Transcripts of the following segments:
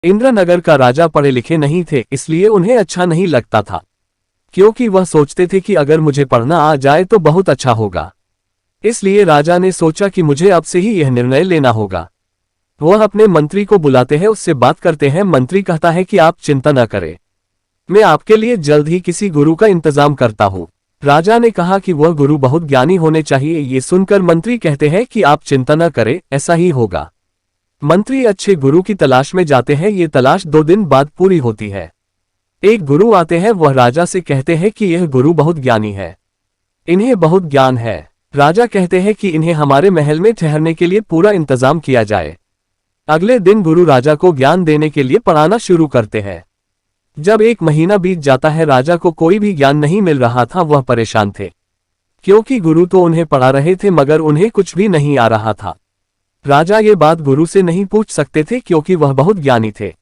इंद्रनगर का राजा पढ़े लिखे नहीं थे, इसलिए उन्हें अच्छा नहीं लगता था, क्योंकि वह सोचते थे कि अगर मुझे पढ़ना आ जाए तो बहुत अच्छा होगा। इसलिए राजा ने सोचा कि मुझे अब से ही यह निर्णय लेना होगा। वह अपने मंत्री को बुलाते हैं, उससे बात करते हैं। मंत्री कहता है कि आप चिंता न करें, मैं आपके लिए जल्द ही किसी गुरु का इंतजाम करता हूँ। राजा ने कहा कि वह गुरु बहुत ज्ञानी होने चाहिए। ये सुनकर मंत्री कहते हैं कि आप चिंता न करें, ऐसा ही होगा। मंत्री अच्छे गुरु की तलाश में जाते हैं। ये तलाश 2 दिन बाद पूरी होती है। एक गुरु आते हैं, वह राजा से कहते हैं कि यह गुरु बहुत ज्ञानी है, इन्हें बहुत ज्ञान है। राजा कहते हैं कि इन्हें हमारे महल में ठहरने के लिए पूरा इंतजाम किया जाए। अगले दिन गुरु राजा को ज्ञान देने के लिए पढ़ाना शुरू करते हैं। जब 1 महीना बीत जाता है, राजा को कोई भी ज्ञान नहीं मिल रहा था। वह परेशान थे, क्योंकि गुरु तो उन्हें पढ़ा रहे थे मगर उन्हें कुछ भी नहीं आ रहा था। राजा ये बात गुरु से नहीं पूछ सकते थे, क्योंकि वह बहुत ज्ञानी थे।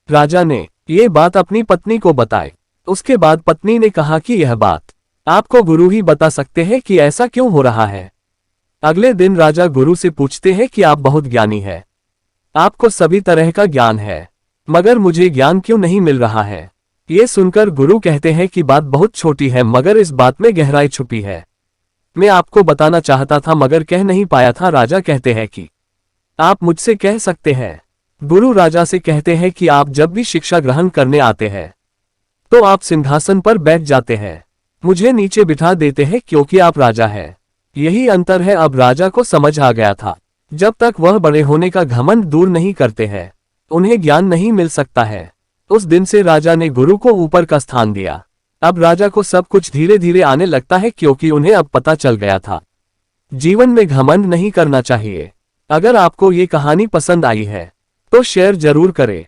राजा ने ये बात अपनी पत्नी को बताई। उसके बाद पत्नी ने कहा कि यह बात आपको गुरु ही बता सकते हैं कि ऐसा क्यों हो रहा है। अगले दिन राजा गुरु से पूछते हैं कि आप बहुत ज्ञानी हैं, आपको सभी तरह का ज्ञान है, मगर मुझे ज्ञान क्यों नहीं मिल रहा है। ये सुनकर गुरु कहते हैं कि बात बहुत छोटी है, मगर इस बात में गहराई छुपी है। मैं आपको बताना चाहता था मगर कह नहीं पाया था। राजा कहते हैं कि आप मुझसे कह सकते हैं। गुरु राजा से कहते हैं कि आप जब भी शिक्षा ग्रहण करने आते हैं तो आप सिंहासन पर बैठ जाते हैं, मुझे नीचे बिठा देते हैं, क्योंकि आप राजा हैं। यही अंतर है। अब राजा को समझ आ गया था, जब तक वह बड़े होने का घमंड दूर नहीं करते हैं, उन्हें ज्ञान नहीं मिल सकता है। उस दिन से राजा ने गुरु को ऊपर का स्थान दिया। अब राजा को सब कुछ धीरे धीरे आने लगता है, क्योंकि उन्हें अब पता चल गया था जीवन में घमंड नहीं करना चाहिए। अगर आपको ये कहानी पसंद आई है तो शेयर जरूर करें।